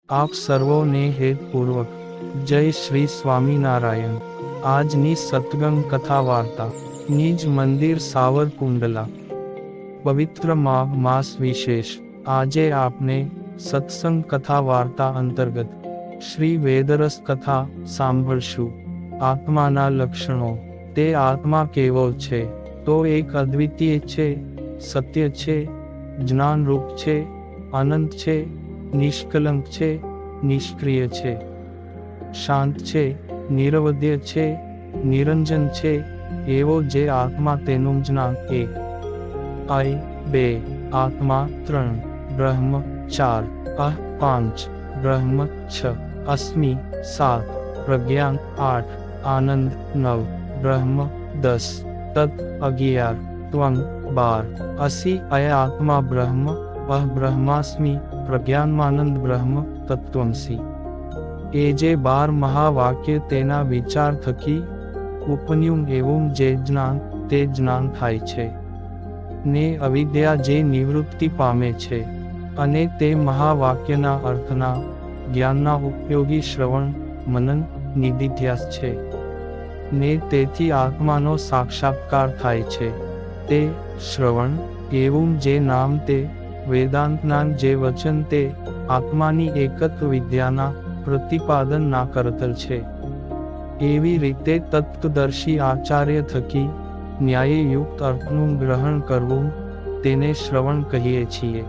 આપ સર્વોને હેતપૂર્વક જય શ્રી સ્વામિનારાયણ। આજની સત્સંગ કથા વાર્તા નિજ મંદિર સાવરકુંડલા। પવિત્ર માસ વિશેષ। આજે આપને સત્સંગ કથા વાર્તા અંતર્ગત શ્રી વેદરસ કથા સાંભળશું। આત્માના લક્ષણો। તે આત્મા કેવો છે? તો એક અદ્વિતીય છે, સત્ય છે, જ્ઞાનરૂપ છે, અનંત છે, નિષ્કલંક છે, નિષ્ક્રિય છે, શાંત છે, નિરવધ્ય છે, નિરંજન છે। એવો જે આત્મા તેનું જ્ઞાન 1, I 2, આત્મા 3, બ્રહ્મ 4, અહ 5, બ્રહ્મ 6, અસ્મિ 7, પ્રજ્ઞાન 8, આનંદ 9, બ્રહ્મ 10, તત 11, ત્વં 12, અસી અય આત્મા બ્રહ્મ, અહ બ્રહ્માસ્મિ, પ્રજ્ઞાનમાનંદ બ્રહ્મ તત્ત્વમસી। એ જે 12 મહાવાક્ય તેના વિચાર થકી ઉપન્યું એવું જે જ્ઞાન તે જ્ઞાન થાય છે, ને અવિદ્યા જે નિવૃત્તિ પામે છે, અને તે મહાવાક્યના અર્થના જ્ઞાનના ઉપયોગી શ્રવણ મનન નિધિધ્યાસ છે, ને તેથી આત્માનો સાક્ષાત્કાર થાય છે। તે શ્રવણ એવું જે નામ તે વેદાંતનાં જે વચન તે આત્માની એકત્વ વિદ્યાના પ્રતિપાદન ના કરતલ છે। એવી રીતે તત્વદર્શી આચાર્ય થકી ન્યાયયુક્ત અર્થનું ગ્રહણ કરવું તેને શ્રવણ કહીએ છીએ।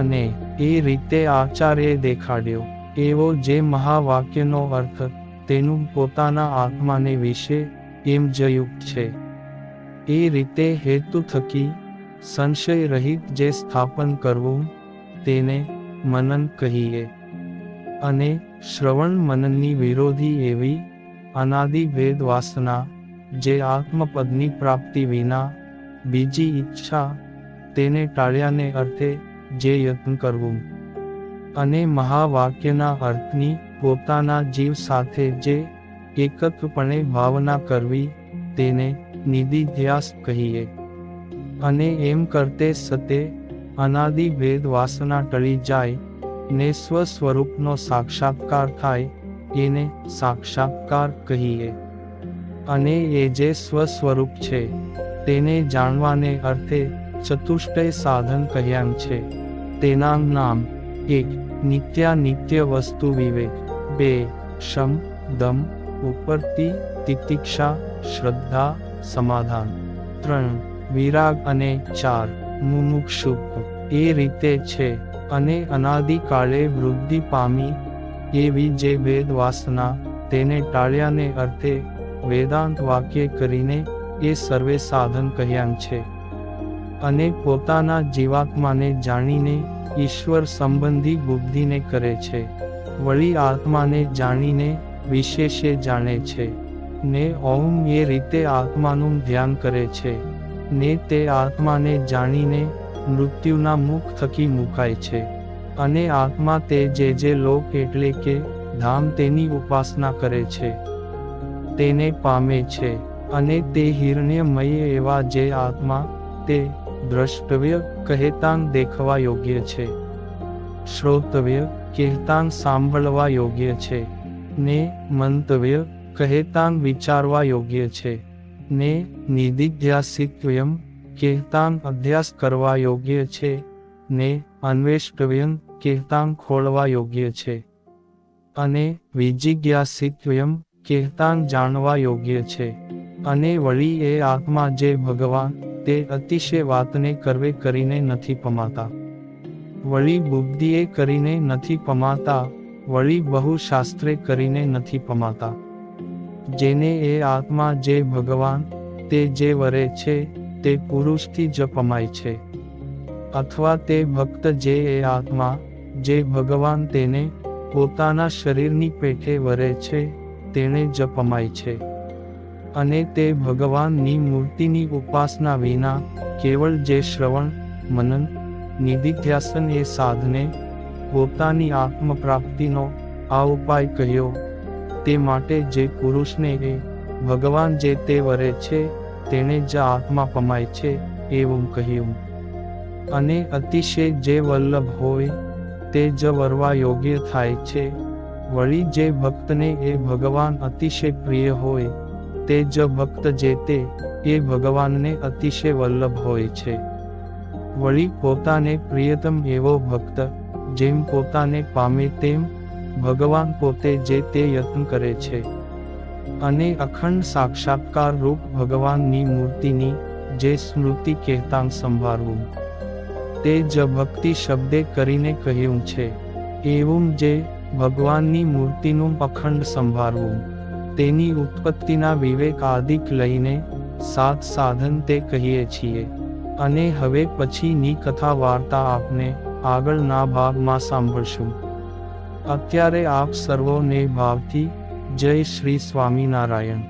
અને એ રીતે આચાર્યે દેખાડ્યો એવો જે મહાવાક્યનો અર્થ તેનું પોતાના આત્માને વિશે એમ જ યુક્ત છે, એ રીતે હેતુ થકી સંશય રહિત જે સ્થાપન કરવું તેને મનન કહીએ। અને શ્રવણ મનનની વિરોધી એવી અનાદિ ભેદ વાસના જે આત્મપદની પ્રાપ્તિ વિના બીજી ઈચ્છા તેને ટાળ્યાને અર્થે જે યત્ન કરવું, અને મહાવાક્યના અર્થની પોતાના જીવ સાથે જે એકત્વપણે ભાવના કરવી તેને નિધિધ્યાસ કહીએ। અને એમ કરતે સતે અનાદિ ભેદ વાસના ટળી જાય ને સ્વસ્વરૂપનો સાક્ષાત્કાર થાય એને સાક્ષાત્કાર કહીએ। અને એ જે સ્વસ્વરૂપ છે તેને જાણવાને અર્થે ચતુષ્ટય સાધન કહ્યાં છે। તેના નામ 1 નિત્યાનિત્ય વસ્તુ વિવેક, 2 શમ દમ ઉપરતિ તિતિક્ષા શ્રદ્ધા સમાધાન, 3 વિરાગ અને 4 મુમુક્ષુત્વ। એ રીતે છે અને અનાદિકાળે વૃદ્ધિ પામી એવી જે ભેદ વાસના તેને ટાળ્યાને અર્થે વેદાંત વાક્ય કરીને એ સર્વે સાધન કહ્યાં છે। અને પોતાના જીવાત્માને જાણીને ઈશ્વર સંબંધી બુદ્ધિને કરે છે, વળી આત્માને જાણીને વિશેષે જાણે છે, ને ઓમ એ રીતે આત્માનું ધ્યાન કરે છે, ને તે આત્માને જાણીને મૃત્યુના મુખ થકી મુકાય છે, અને આત્મા તે જે લોક એટલે કે ધામ તેની ઉપાસના કરે છે તેને પામે છે। અને તે હિરણ્યમય એવા જે આત્મા તે દ્રષ્ટવ્ય કહેતાં દેખવા યોગ્ય છે, શ્રોતવ્ય કહેતાં સાંભળવા યોગ્ય છે, ને મંતવ્ય કહેતાં વિચારવા યોગ્ય છે, ને નિધિધ્યાસિત્વયમ કહેતાં અભ્યાસ કરવા યોગ્ય છે, ને અન્વેષ્ટવ્યમ કહેતાં ખોળવા યોગ્ય છે, અને વિજિજ્ઞાસિત્વયમ કહેતાં જાણવા યોગ્ય છે। અને વળી એ આત્મા જે ભગવાન તે અતિશય વાતને કરવે કરીને નથી પમાતા, વળી બુદ્ધિએ કરીને નથી પમાતા, વળી બહુ શાસ્ત્રે કરીને નથી પમાતા। જેને એ આત્મા જે ભગવાન તે જે વરે છે તે પુરુષથી જ પમાય છે, અથવા તે ભક્ત જે એ આત્મા જે ભગવાન તેને પોતાના શરીરની પેઠે વરે છે તેણે જ પમાય છે। અને તે ભગવાનની મૂર્તિની ઉપાસના વિના કેવળ જે શ્રવણ મનન નિધિધ્યાસન એ સાધને પોતાની આત્મપ્રાપ્તિનો આ ઉપાય કહ્યો, તે માટે જે પુરુષને એ ભગવાન જે તે વરે છે તેણે જ આત્મા પમાય છે એવું કહ્યું। અને અતિશય જે વલ્લભ હોય તે જ વરવા યોગ્ય થાય છે. વળી જે ભક્તને એ ભગવાન અતિશય પ્રિય હોય, તે જ ભક્ત જે તે એ ભગવાનને અતિશય વલ્લભ હોય છે. વળી પોતાને પ્રિયતમ એવો ભક્ત, જેમ પોતાને પામે તેમ ભગવાન પોતે જે તે યત્ન કરે છે. અને અખંડ સાક્ષાત્કાર રૂપ ભગવાનની મૂર્તિની જે સ્મૃતિ કહેતાં સંભાળવું, તે જ ભક્તિ શબ્દે કરીને કહ્યું છે. એવું જે ભગવાનની મૂર્તિનું અખંડ સંભાળવું, તેની ઉત્પત્તિના વિવેક આદિક લઈને 7 સાધન તે કહીએ છીએ. અને હવે પછીની કથા વાર્તા આપને આગળના ભાગમાં સાંભળશું. અત્યારે આપ સર્વોને ભાવથી જય શ્રી સ્વામિનારાયણ.